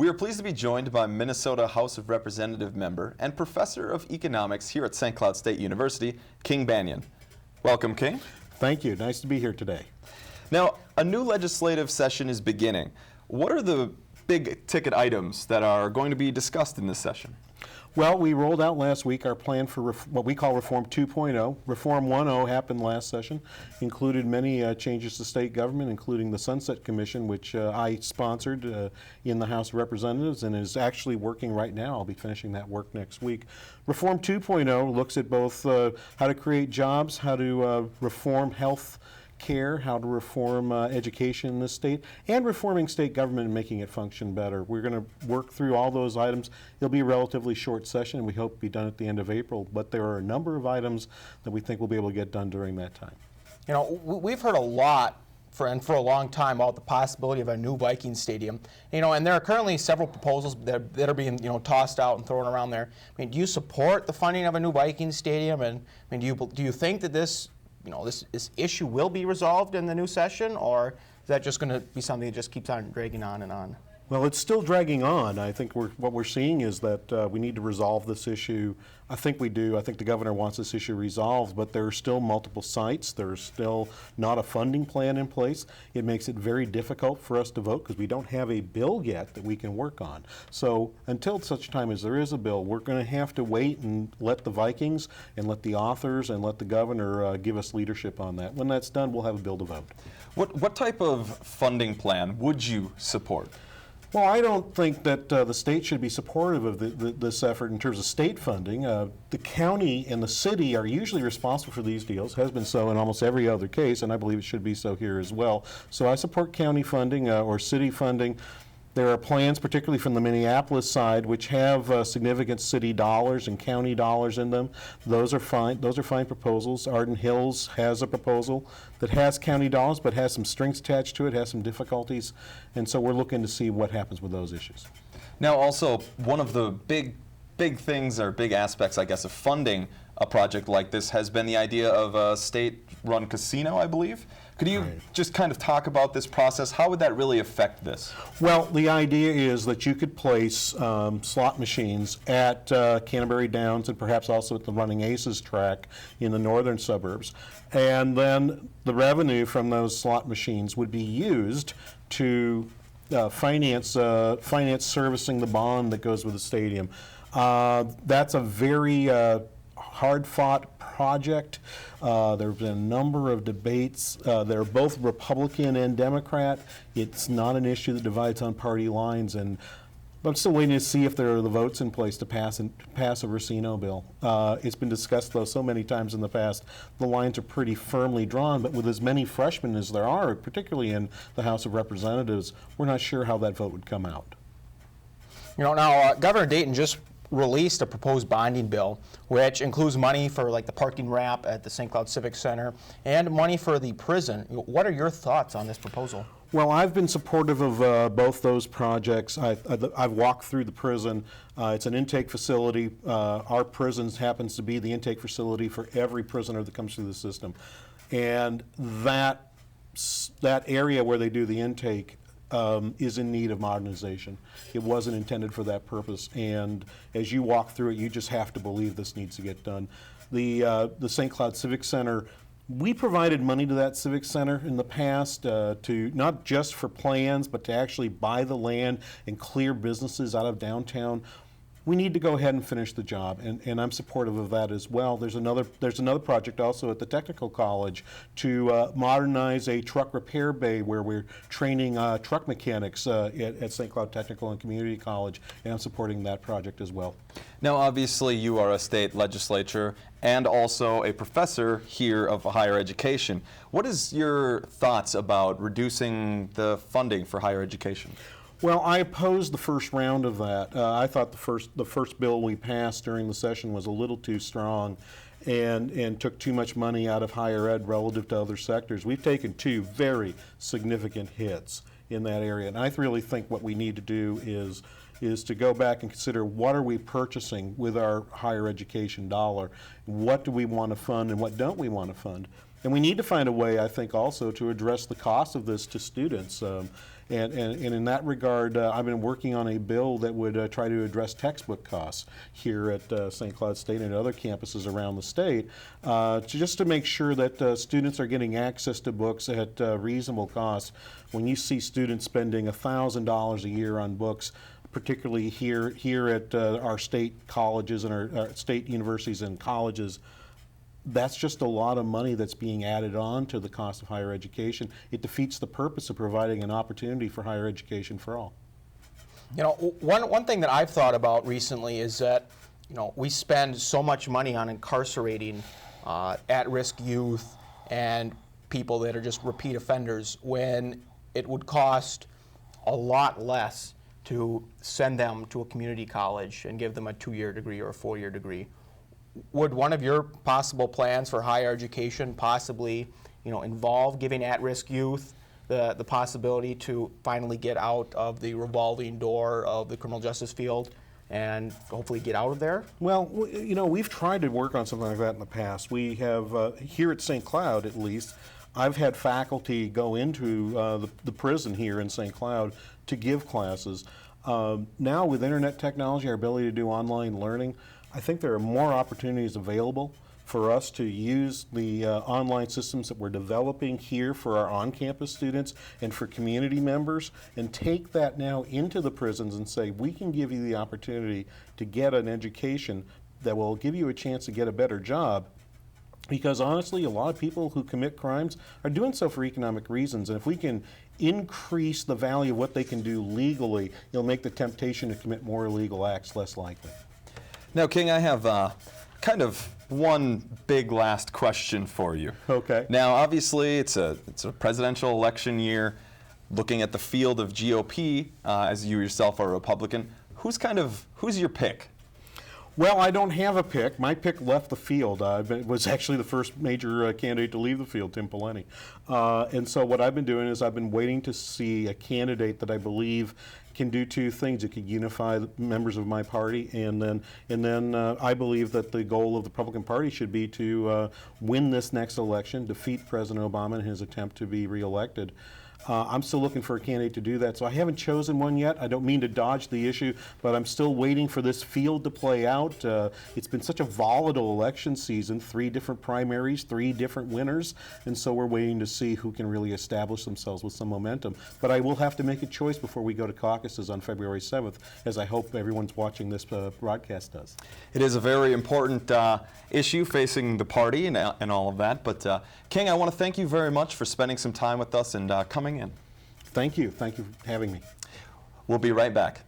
We are pleased to be joined by Minnesota House of Representative member and professor of economics here at St. Cloud State University, King Banyan. Welcome, King. Thank you. Nice to be here today. Now, a new legislative session is beginning. What are the big ticket items that are going to be discussed in this session? Well, we rolled out last week our plan for what we call Reform 2.0. Reform 1.0 happened last session, included many changes to state government, including the Sunset Commission, which I sponsored in the House of Representatives and is actually working right now. I'll be finishing that work next week. Reform 2.0 looks at both how to create jobs, how to reform health care, how to reform education in this state, and reforming state government and making it function better. We're going to work through all those items. It'll be a relatively short session, and we hope to be done at the end of April, but there are a number of items that we think we'll be able to get done during that time. You know, we've heard a lot for a long time about the possibility of a new Vikings stadium. You know, and there are currently several proposals that are being, tossed out and thrown around there. I mean, do you support the funding of a new Vikings stadium? And I mean, do you think that this issue will be resolved in the new session, or is that just going to be something that just keeps on dragging on and on? Well, it's still dragging on. I think what we're seeing is that we need to resolve this issue. I think we do. I think the governor wants this issue resolved, but there are still multiple sites. There's still not a funding plan in place. It makes it very difficult for us to vote because we don't have a bill yet that we can work on. So until such time as there is a bill, we're going to have to wait and let the Vikings and let the authors and let the governor give us leadership on that. When that's done, we'll have a bill to vote. What type of funding plan would you support? Well, I don't think that the state should be supportive of this effort in terms of state funding. The county and the city are usually responsible for these deals, has been so in almost every other case, and I believe it should be so here as well. So I support county funding or city funding. There are plans, particularly from the Minneapolis side, which have significant city dollars and county dollars in them. Those are fine. Those are fine proposals. Arden Hills has a proposal that has county dollars, but has some strings attached to it, has some difficulties, and so we're looking to see what happens with those issues. Now, also, one of the big things or big aspects, I guess, of funding a project like this has been the idea of a state-run casino, I believe. Could you just kind of talk about this process? How would that really affect this? Well, the idea is that you could place slot machines at Canterbury Downs and perhaps also at the Running Aces track in the northern suburbs. And then the revenue from those slot machines would be used to finance servicing the bond that goes with the stadium. That's a very hard-fought project. There have been a number of debates. They're both Republican and Democrat. It's not an issue that divides on party lines, and I'm still waiting to see if there are the votes in place to pass a Racino bill. It's been discussed, though, so many times in the past. The lines are pretty firmly drawn, but with as many freshmen as there are, particularly in the House of Representatives, we're not sure how that vote would come out. You know, now Governor Dayton just released a proposed bonding bill, which includes money for like the parking ramp at the St. Cloud Civic Center and money for the prison. What are your thoughts on this proposal? Well, I've been supportive of both those projects. I've walked through the prison. It's an intake facility. Our prison happens to be the intake facility for every prisoner that comes through the system. And that area where they do the intake is in need of modernization. It wasn't intended for that purpose, and as you walk through it, you just have to believe this needs to get done. The St. Cloud Civic Center, we provided money to that Civic Center in the past to not just for plans, but to actually buy the land and clear businesses out of downtown. We need to go ahead and finish the job, and I'm supportive of that as well. There's another project also at the Technical College to modernize a truck repair bay where we're training truck mechanics at St. Cloud Technical and Community College, and I'm supporting that project as well. Now, obviously, you are a state legislature and also a professor here of higher education. What is your thoughts about reducing the funding for higher education? Well, I opposed the first round of that. I thought the first bill we passed during the session was a little too strong and took too much money out of higher ed relative to other sectors. We've taken two very significant hits in that area, and I really think what we need to do is to go back and consider what are we purchasing with our higher education dollar, what do we want to fund and what don't we want to fund. And we need to find a way, I think, also to address the cost of this to students. And in that regard, I've been working on a bill that would try to address textbook costs here at St. Cloud State and other campuses around the state, just to make sure that students are getting access to books at reasonable costs. When you see students spending $1,000 a year on books, particularly here at our state colleges and our state universities and colleges, that's just a lot of money that's being added on to the cost of higher education. It defeats the purpose of providing an opportunity for higher education for all. You know, one thing that I've thought about recently is that, you know, we spend so much money on incarcerating at-risk youth and people that are just repeat offenders when it would cost a lot less to send them to a community college and give them a 2-year degree or a 4-year degree. Would one of your possible plans for higher education possibly, you know, involve giving at-risk youth the possibility to finally get out of the revolving door of the criminal justice field and hopefully get out of there? Well, you know, we've tried to work on something like that in the past. We have, here at St. Cloud at least, I've had faculty go into the prison here in St. Cloud to give classes. Now with internet technology, our ability to do online learning, I think there are more opportunities available for us to use the online systems that we're developing here for our on-campus students and for community members, and take that now into the prisons and say, we can give you the opportunity to get an education that will give you a chance to get a better job. Because honestly, a lot of people who commit crimes are doing so for economic reasons, and if we can increase the value of what they can do legally, it'll make the temptation to commit more illegal acts less likely. Now, King, I have kind of one big last question for you. Okay. Now, obviously, it's a presidential election year. Looking at the field of GOP, as you yourself are a Republican, who's your pick? Well, I don't have a pick. My pick left the field. Was actually the first major candidate to leave the field, Tim Pawlenty. And so what I've been doing is I've been waiting to see a candidate that I believe can do two things. It could unify the members of my party, and then I believe that the goal of the Republican Party should be to win this next election, defeat President Obama in his attempt to be reelected. I'm still looking for a candidate to do that, so I haven't chosen one yet. I don't mean to dodge the issue, but I'm still waiting for this field to play out. It's been such a volatile election season, 3 different primaries, 3 different winners, and so we're waiting to see who can really establish themselves with some momentum. But I will have to make a choice before we go to caucuses on February 7th, as I hope everyone's watching this broadcast does. It is a very important issue facing the party and all of that, but King, I want to thank you very much for spending some time with us and coming in. Thank you. Thank you for having me. We'll be right back.